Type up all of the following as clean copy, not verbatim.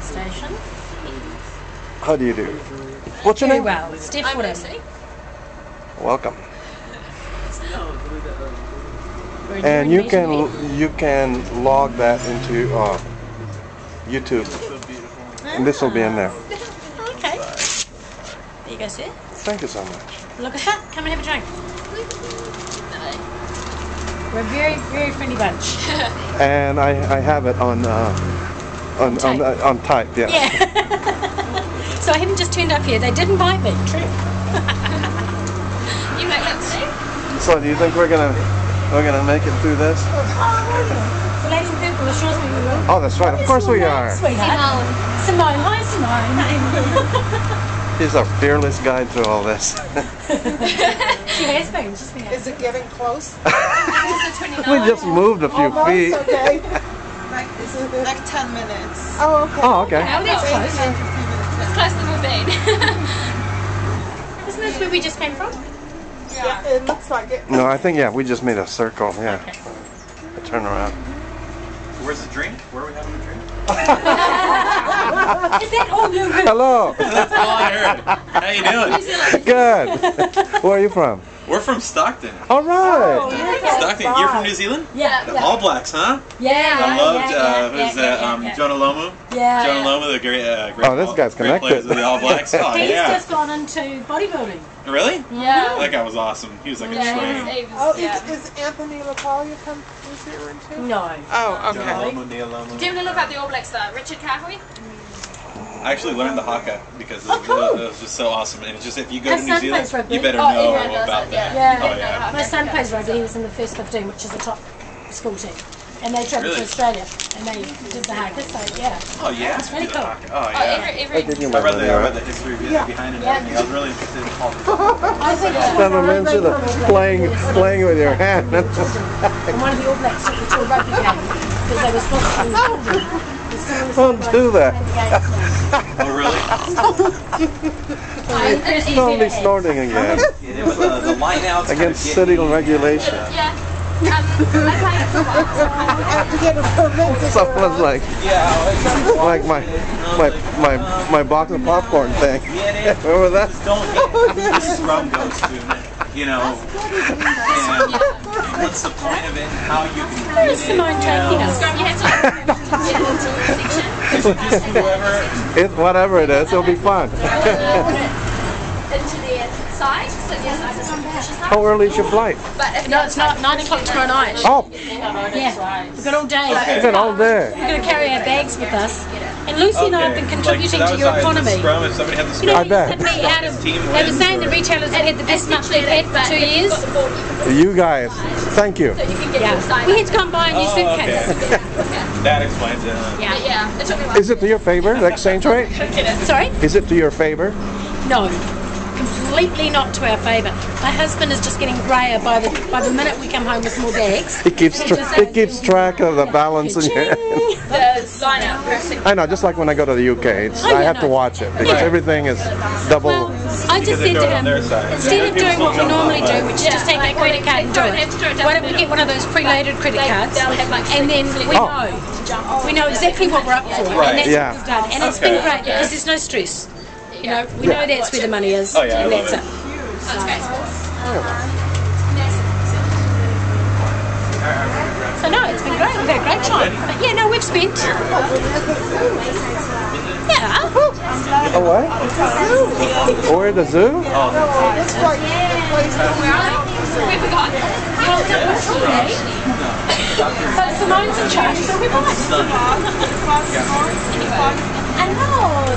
bus station. How do you do? What's your Very name? well. Steph I'm Woodham. Lucy. Welcome. We're And doing you can meeting. log that into YouTube, and this will be in there. Okay. There you go, sir. Thank you so much. Look at that. Come and have a drink. We're a very, very friendly bunch. And I have it on tape. Yes. Yeah. So I haven't just turned up here. They did invite me. True. You make that today? So do you think we're gonna make it through this? The lady in purple assures me we will. Oh, that's right. Of course we are. Sweetheart. Simone. Hi, Simone. He's our fearless guide through all this. She has been. She's been. Is it getting close? We just moved a few feet. Okay. Like 10 minutes. Oh, okay. Oh, okay. Oh, that's close. 15 minutes. It's closer than we've been. Isn't this where we just came from? Yeah, it looks like it. No, I think we just made a circle. Yeah. Okay. A turn around. Where's the drink? Where are we having a drink? Is that all new? Hello. That's all I heard. How you doing? Good. Where are you from? We're from Stockton. All right. Stockton. You're from New Zealand? Yeah. The All Blacks, huh? Yeah. I loved who's that? Jonah Lomu. Yeah. Jonah Lomu, the great. Oh, this guy's great connected. players of the All Blacks. Oh He's yeah. just gone into bodybuilding. Really? Yeah. That guy was awesome. He was like a Yeah, train. Oh, yeah. is Anthony LaPaglia from New Zealand too? No. Oh, Jonah okay. Lomu, Nia Lomu. Do you want to look up the All Blacks though? Richard Kahui? I actually learned the haka because it was just so awesome. And it's just if you go My to New son Zealand, plays rugby. you better Oh, know everyone does about it, that. Yeah. Oh yeah. My son plays rugby. He was in the first 15, which is the top school team. And they travelled to Really? Australia. And they did the haka, so yeah. Oh yeah. It's really Do the cool. haka. Oh Oh, yeah. every Did you I read remember the history behind it and Yeah. everything. I was really interested in all this. I think it's Never mentioned playing with your hand. And one of the All Blacks took me to a rugby game because they were sponsoring the children. Don't do that. Oh really? Totally snorting again. It was the line outs Against city regulation. Yeah. I played for a while. Have to get a permit. Someone's like my box of popcorn thing. Remember that? Don't get the scrum goes to, you know, and what's the point of it? How you can Where is Simone taking us? Scrum, you have to get into a section. whoever. Whatever it is, it'll be fun. Into their side, so the other side is How early is your flight? But if No, it's not 9 o'clock tomorrow night. Oh, Yeah, we've got all day. it's been all day. We're going to carry our bags with us. And Lucy and I have been contributing to your economy. Scrum, if somebody had the You know, scrum, I bet. recently out of, they were saying the retailers have had the best month they've had for 2 years. You guys, thank you. you can get Yeah. your side. We had to go and buy a new Oh, suitcase. okay. That explains it. Yeah. Yeah, it took me a while. Is it to your favor, the exchange rate? Sorry? Is it to your favor? No. Completely not to our favour. My husband is just getting grayer by the minute we come home with more bags. It keeps track of the balance in your. The line out person. I know, just like when I go to the UK, I have to watch it because everything is double. Well, I just said to him, instead of doing what we normally do, which is just take our credit card and do it, why don't we get one of those preloaded credit cards, and then we know exactly what we're up for, and that's Yeah. what we've done. And it's been great because there's no stress. You know, we know that's where the money is, Oh, yeah, I and love that's it. it. That's great. So no, it's been great. We've had a great time. But yeah, no, we've spent. Yeah. Oh, what? Or at the zoo? We forgot. So Simone's in charge, so we might. I know.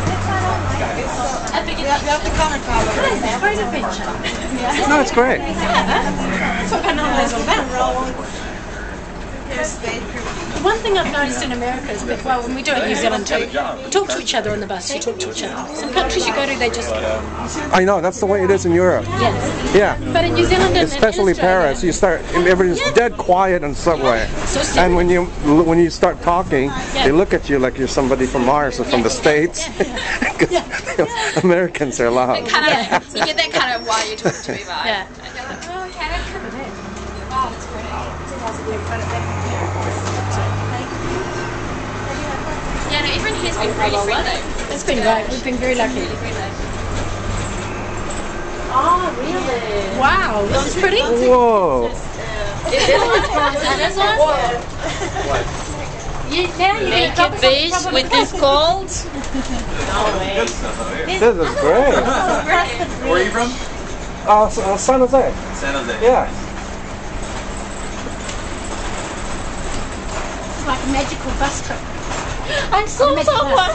I think it's It's great adventure. No, it's great. That's what kind of holidays all about. The one thing I've noticed in America is that, well, when we do it in New Zealand too, you talk to each other on the bus, you talk to each other. Some countries you go to, they just, I know, that's the way it is in Europe. yeah. Yeah. But in New Zealand and Especially in Australia, Paris, you start, everybody's dead quiet in subway. So serious. And when you start talking, they look at you like you're somebody from Mars or from the States. 'Cause Americans are loud. kind of, you get that kind of why you're talking to me vibe. Yeah. And you're like, oh, okay, that's wow, that's great. Yeah, no, everyone here's been really friendly. It's been great. We've been very lucky. Oh, really? Wow, this is pretty. Whoa. Is this one? Now you Make a fish with this gold. This is great. Where are you from? San Jose. San Jose. Yeah. It's like a magical bus trip. I saw someone.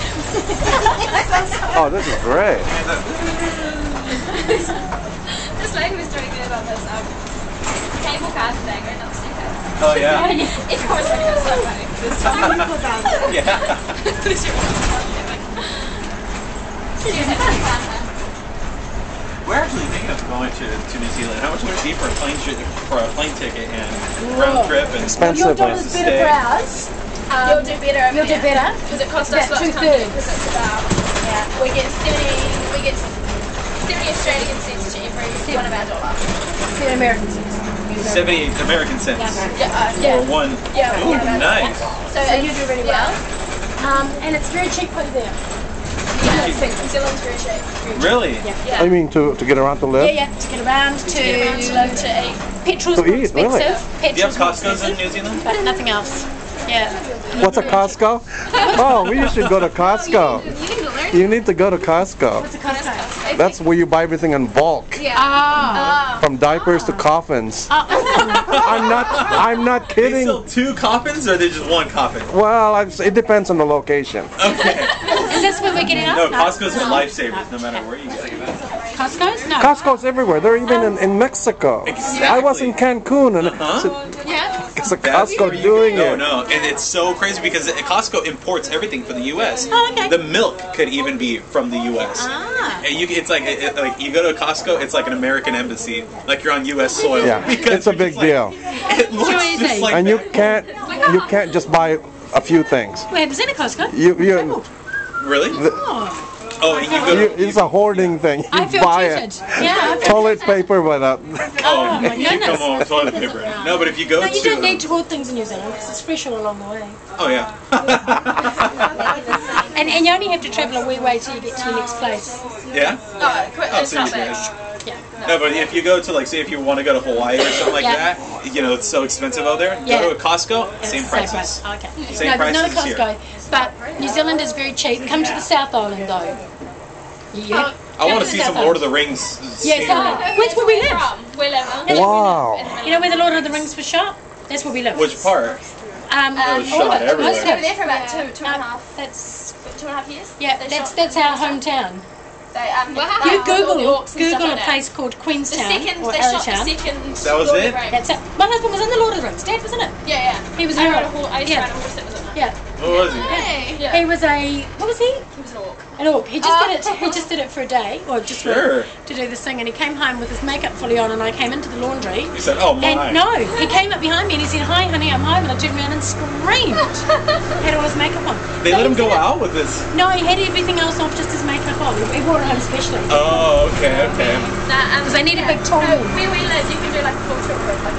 Oh, this is great. This lady was doing good about this cable car thing right up stairs. Oh yeah. Everyone was doing so funny. Yeah. We're actually thinking of going to New Zealand. How much would it be for a plane ticket and round trip and Expensive. Your daughter's better for ours. You'll do better. You'll do better. Because it costs us About lots of 2/3. because it's about we get 70 Australian cents to every one of our dollars. The American cents. 70 American cents Yeah. for one. Yeah. Ooh, nice. So you do really well. And it's very cheap over there. Yeah, New Zealand's very cheap. Really? Yeah. I mean, to get around to live? Yeah, to get around to eat. petrol's To more eat, really? expensive. Do you have Petrol's more Costco's in expensive, New Zealand? but nothing else. Yeah. What's a Costco? Oh, we should go to Costco. You need to go to Costco. What's a Costco? That's where you buy everything in bulk. Ah. From diapers to coffins. I'm not They kidding. sell 2 coffins or they just 1 coffin? Well, it depends on the location. Okay. Is this where we're getting No, up? Costco's are lifesavers no matter where you go. Costco's? No. Costco's everywhere. They're even in Mexico. I was in Cancun and Yeah. it's a That's Costco where you doing go. it. No, and it's so crazy because Costco imports everything from the U.S. Oh, okay. The milk could even be from the U.S. Ah. And it's like you go to Costco, it's like an American embassy, like you're on U.S. soil. Yeah, Because it's a you're big just like- deal. It looks Too just easy. like And you that. can't just buy a few things. Where was in a Costco? You Really? Oh, and you go to, it's a hoarding thing. You I feel buy cheated. it. Yeah. I feel Toilet paper without. Oh my you come goodness. home with toilet paper. No, but if you go No, you to don't need to hoard things in New Zealand because it's fresh all along the way. oh yeah. And you only have to travel a wee way till you get to your next place. Yeah? Oh, quick, Oh, it's so not you bad. guys. Yeah. No, but if you go to, like, say if you want to go to Hawaii or something like Yeah. that, you know, it's so expensive out there. Yeah. Go to a Costco, It's same the prices. price. Okay. Same no, there's not a prices Costco. here. But New Zealand is very cheap. Come to the South Island though. Yeah. I want to see some Lord of the Rings Yes, scenery. where's where we live? We live on. Wow. You know where the Lord of the Rings was shot? That's where we live. Which part? All was shot of it. everywhere. Most We were of there it. for about two and a half, That's 2.5 years. yeah. They That's shot- our hometown. They, You all the Google orcs and stuff Google a like that. place called The Queenstown second, or they shot the Arrowtown. second. That was Lord of it? the Rings. That's it. My husband was in the Lord of the Rings. Dad was in it. Yeah, yeah. He was I in rode it. a horse. I used to ride a horse that was in it. Yeah. What was he? Hey. Yeah. He was a what was he? He was an orc. An orc. He just did it. He just did it for a day, or just Sure. to do this thing. And he came home with his makeup fully on, and I came into the laundry. He said, "Oh my." And no, he came up behind me and he said, "Hi, honey, I'm home." And I turned around and screamed. Had all his makeup on. They So let he him go was in it. out with this. No, he had everything else off, just his makeup on. He wore it home specially. Oh, okay, okay. Nah, Because they need a big tall. No, where we live, you can do like a full tour of like.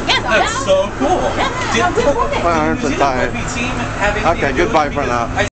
Yeah, That's so cool. yeah. Did Well, the New it's a Zealand tie. rugby team have anything Okay, to do with goodbye it? for Because now. I